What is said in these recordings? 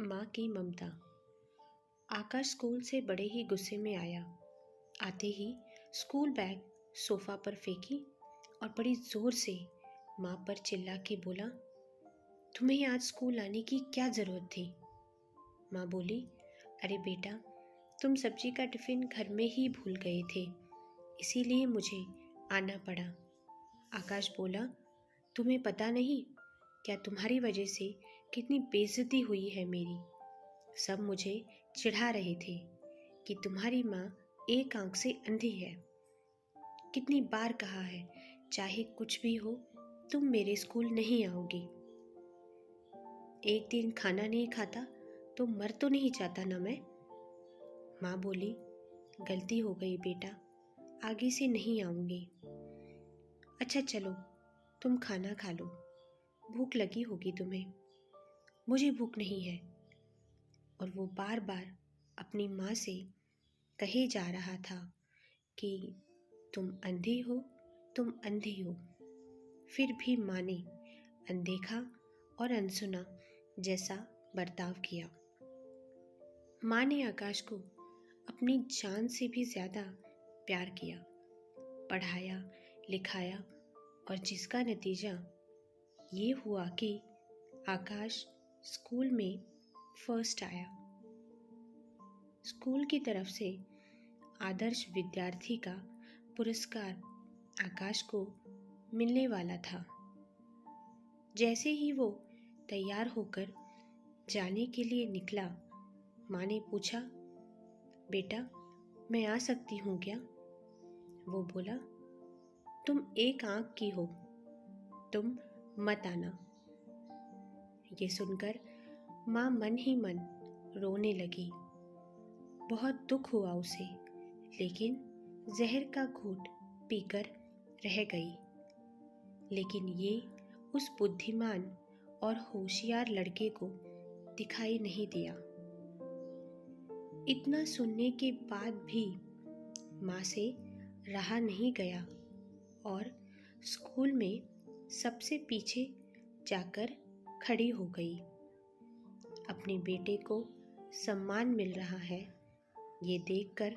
माँ की ममता। आकाश स्कूल से बड़े ही गुस्से में आया। आते ही स्कूल बैग सोफा पर फेंकी और बड़ी जोर से माँ पर चिल्ला के बोला, तुम्हें आज स्कूल आने की क्या ज़रूरत थी? माँ बोली, अरे बेटा, तुम सब्जी का टिफ़िन घर में ही भूल गए थे, इसीलिए मुझे आना पड़ा। आकाश बोला, तुम्हें पता नहीं क्या तुम्हारी वजह से कितनी बेइज्जती हुई है मेरी। सब मुझे चिढ़ा रहे थे कि तुम्हारी माँ एक आंख से अंधी है। कितनी बार कहा है, चाहे कुछ भी हो तुम मेरे स्कूल नहीं आओगी। एक दिन खाना नहीं खाता तो मर तो नहीं जाता ना मैं। माँ बोली, गलती हो गई बेटा, आगे से नहीं आऊँगी। अच्छा चलो, तुम खाना खा लो, भूख लगी होगी तुम्हें। मुझे भूख नहीं है। और वो बार बार अपनी माँ से कहे जा रहा था कि तुम अंधी हो, तुम अंधी हो। फिर भी माँ ने अनदेखा और अनसुना जैसा बर्ताव किया। माँ ने आकाश को अपनी जान से भी ज़्यादा प्यार किया, पढ़ाया लिखाया, और जिसका नतीजा ये हुआ कि आकाश स्कूल में फर्स्ट आया। स्कूल की तरफ से आदर्श विद्यार्थी का पुरस्कार आकाश को मिलने वाला था। जैसे ही वो तैयार होकर जाने के लिए निकला, माँ ने पूछा, बेटा मैं आ सकती हूँ क्या? वो बोला, तुम एक आंख की हो, तुम मत आना। ये सुनकर माँ मन ही मन रोने लगी। बहुत दुख हुआ उसे, लेकिन जहर का घूंट पीकर रह गई। लेकिन ये उस बुद्धिमान और होशियार लड़के को दिखाई नहीं दिया। इतना सुनने के बाद भी माँ से रहा नहीं गया और स्कूल में सबसे पीछे जाकर खड़ी हो गई। अपने बेटे को सम्मान मिल रहा है, ये देखकर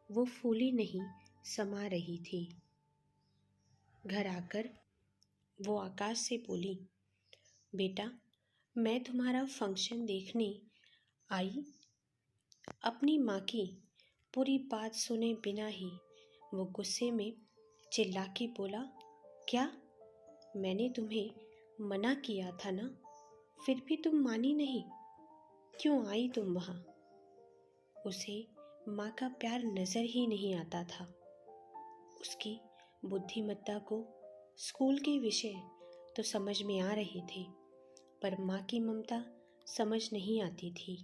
वो फूली नहीं समा रही थी। घर आकर वो आकाश से बोली, बेटा मैं तुम्हारा फंक्शन देखने आई। अपनी माँ की पूरी बात सुने बिना ही वो गुस्से में चिल्ला के बोला, क्या? मैंने तुम्हें मना किया था ना, फिर भी तुम मानी नहीं। क्यों आई तुम वहाँ? उसे माँ का प्यार नज़र ही नहीं आता था। उसकी बुद्धिमत्ता को स्कूल के विषय तो समझ में आ रहे थे, पर माँ की ममता समझ नहीं आती थी।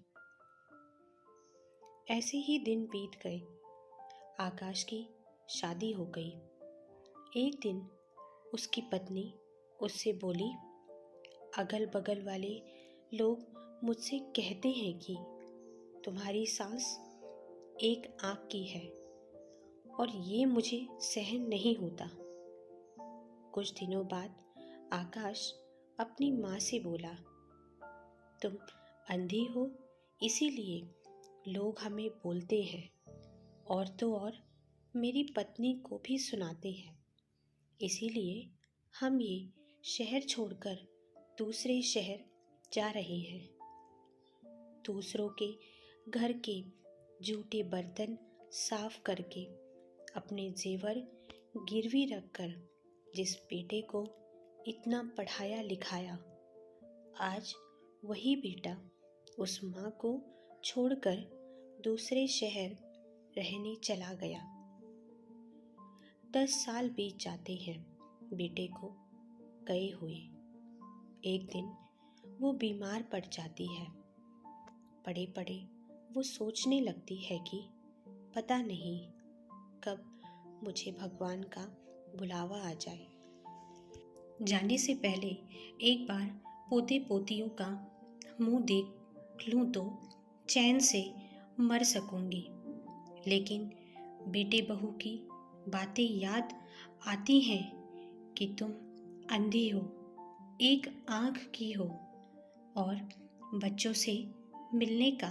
ऐसे ही दिन बीत गए। आकाश की शादी हो गई। एक दिन उसकी पत्नी उससे बोली, अगल बगल वाले लोग मुझसे कहते हैं कि तुम्हारी सास एक आंख की है और ये मुझे सहन नहीं होता। कुछ दिनों बाद आकाश अपनी माँ से बोला, तुम अंधी हो इसीलिए लोग हमें बोलते हैं, और तो और मेरी पत्नी को भी सुनाते हैं। इसीलिए हम ये शहर छोड़कर दूसरे शहर जा रहे हैं। दूसरों के घर के जूठे बर्तन साफ करके, अपने जेवर गिरवी रखकर जिस बेटे को इतना पढ़ाया लिखाया, आज वही बेटा उस माँ को छोड़कर दूसरे शहर रहने चला गया। 10 साल बीत जाते हैं बेटे को गए हुए। एक दिन वो बीमार पड़ जाती है। पड़े पड़े वो सोचने लगती है कि पता नहीं कब मुझे भगवान का बुलावा आ जाए। जाने से पहले एक बार पोते पोतियों का मुंह देख लूँ तो चैन से मर सकूंगी, लेकिन बेटे बहू की बातें याद आती हैं कि तुम अंधी हो, एक आंख की हो, और बच्चों से मिलने का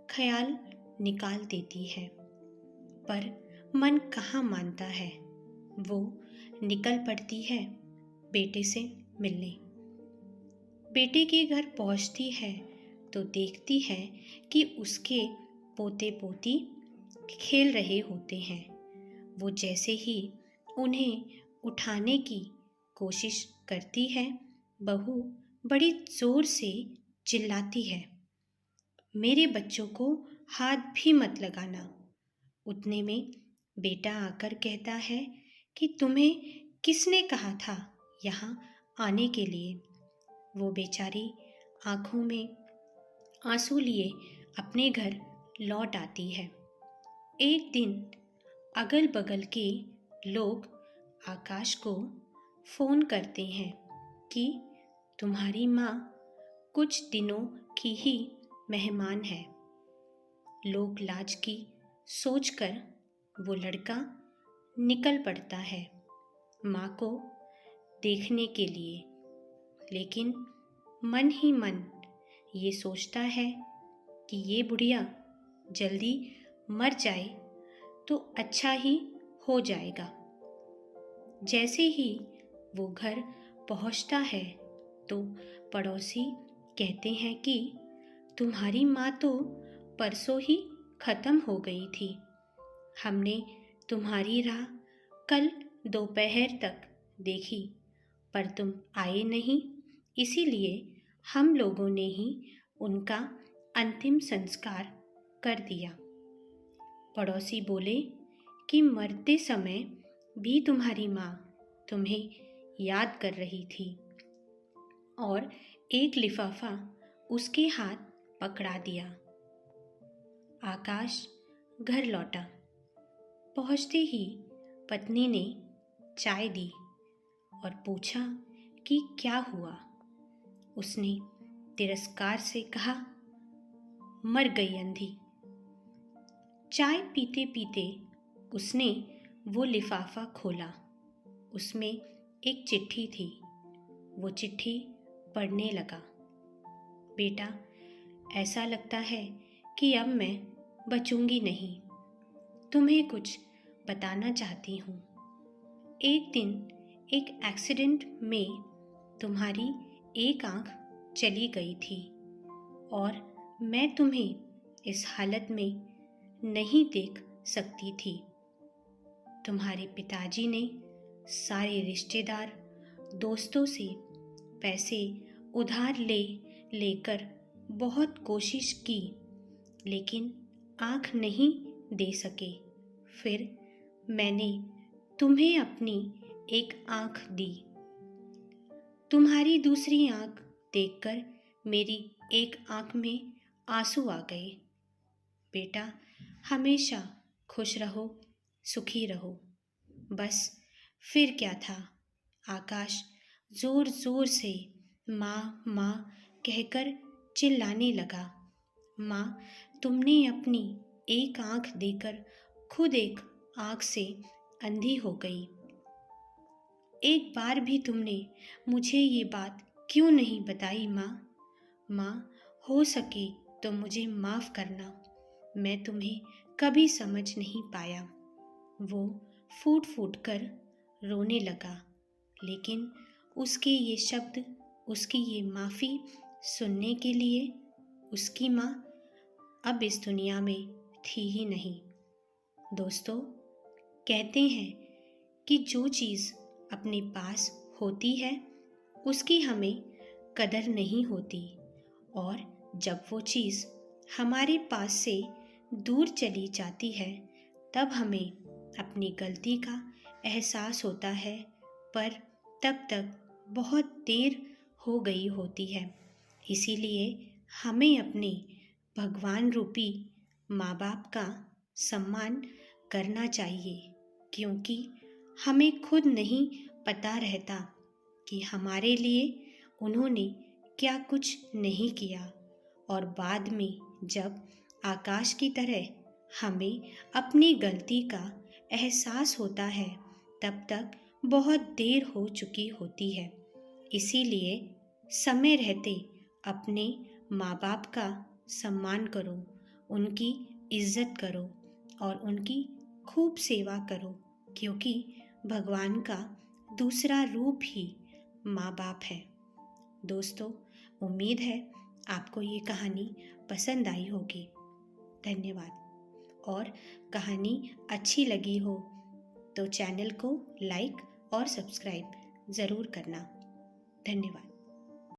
ख्याल निकाल देती है, पर मन कहाँ मानता है। वो निकल पड़ती है बेटे से मिलने। बेटे के घर पहुंचती है तो देखती है कि उसके पोते पोती खेल रहे होते हैं। वो जैसे ही उन्हें उठाने की कोशिश करती है, बहू बड़ी जोर से चिल्लाती है, मेरे बच्चों को हाथ भी मत लगाना। उतने में बेटा आकर कहता है कि तुम्हें किसने कहा था यहाँ आने के लिए। वो बेचारी आंखों में आंसू लिए अपने घर लौट आती है। एक दिन अगल बगल के लोग आकाश को फ़ोन करते हैं कि तुम्हारी माँ कुछ दिनों की ही मेहमान है। लोग लाज की सोचकर वो लड़का निकल पड़ता है माँ को देखने के लिए, लेकिन मन ही मन ये सोचता है कि ये बुढ़िया जल्दी मर जाए तो अच्छा ही हो जाएगा। जैसे ही वो घर पहुंचता है तो पड़ोसी कहते हैं कि तुम्हारी माँ तो परसों ही खत्म हो गई थी। हमने तुम्हारी राह कल दोपहर तक देखी, पर तुम आए नहीं, इसीलिए हम लोगों ने ही उनका अंतिम संस्कार कर दिया। पड़ोसी बोले कि मरते समय भी तुम्हारी माँ तुम्हें याद कर रही थी, और एक लिफाफा उसके हाथ पकड़ा दिया। आकाश घर लौटा। पहुँचते ही पत्नी ने चाय दी और पूछा कि क्या हुआ। उसने तिरस्कार से कहा, मर गई अंधी। चाय पीते पीते उसने वो लिफाफा खोला। उसमें एक चिट्ठी थी। वो चिट्ठी पढ़ने लगा, बेटा, ऐसा लगता है कि अब मैं बचूंगी नहीं। तुम्हें कुछ बताना चाहती हूँ। एक दिन एक एक्सीडेंट में तुम्हारी एक आंख चली गई थी और मैं तुम्हें इस हालत में नहीं देख सकती थी। तुम्हारे पिताजी ने सारे रिश्तेदार दोस्तों से पैसे उधार लेकर बहुत कोशिश की, लेकिन आँख नहीं दे सके। फिर मैंने तुम्हें अपनी एक आँख दी। तुम्हारी दूसरी आँख देखकर मेरी एक आँख में आंसू आ गए। बेटा, हमेशा खुश रहो, सुखी रहो। बस फिर क्या था। आकाश जोर जोर से माँ माँ कहकर चिल्लाने लगा। माँ, तुमने अपनी एक आँख देकर खुद एक आँख से अंधी हो गई। एक बार भी तुमने मुझे ये बात क्यों नहीं बताई माँ? माँ, हो सके तो मुझे माफ़ करना, मैं तुम्हें कभी समझ नहीं पाया। वो फूट फूट कर रोने लगा, लेकिन उसके ये शब्द, उसकी ये माफ़ी सुनने के लिए उसकी माँ अब इस दुनिया में थी ही नहीं। दोस्तों, कहते हैं कि जो चीज़ अपने पास होती है उसकी हमें कदर नहीं होती, और जब वो चीज़ हमारे पास से दूर चली जाती है तब हमें अपनी गलती का एहसास होता है, पर तब तक बहुत देर हो गई होती है। इसीलिए हमें अपने भगवान रूपी माँ बाप का सम्मान करना चाहिए, क्योंकि हमें खुद नहीं पता रहता कि हमारे लिए उन्होंने क्या कुछ नहीं किया, और बाद में जब आकाश की तरह हमें अपनी गलती का एहसास होता है तब तक बहुत देर हो चुकी होती है। इसीलिए समय रहते अपने माँ बाप का सम्मान करो, उनकी इज्जत करो और उनकी खूब सेवा करो, क्योंकि भगवान का दूसरा रूप ही माँ बाप है। दोस्तों, उम्मीद है आपको ये कहानी पसंद आई होगी। धन्यवाद। और कहानी अच्छी लगी हो तो चैनल को लाइक और सब्सक्राइब ज़रूर करना। धन्यवाद।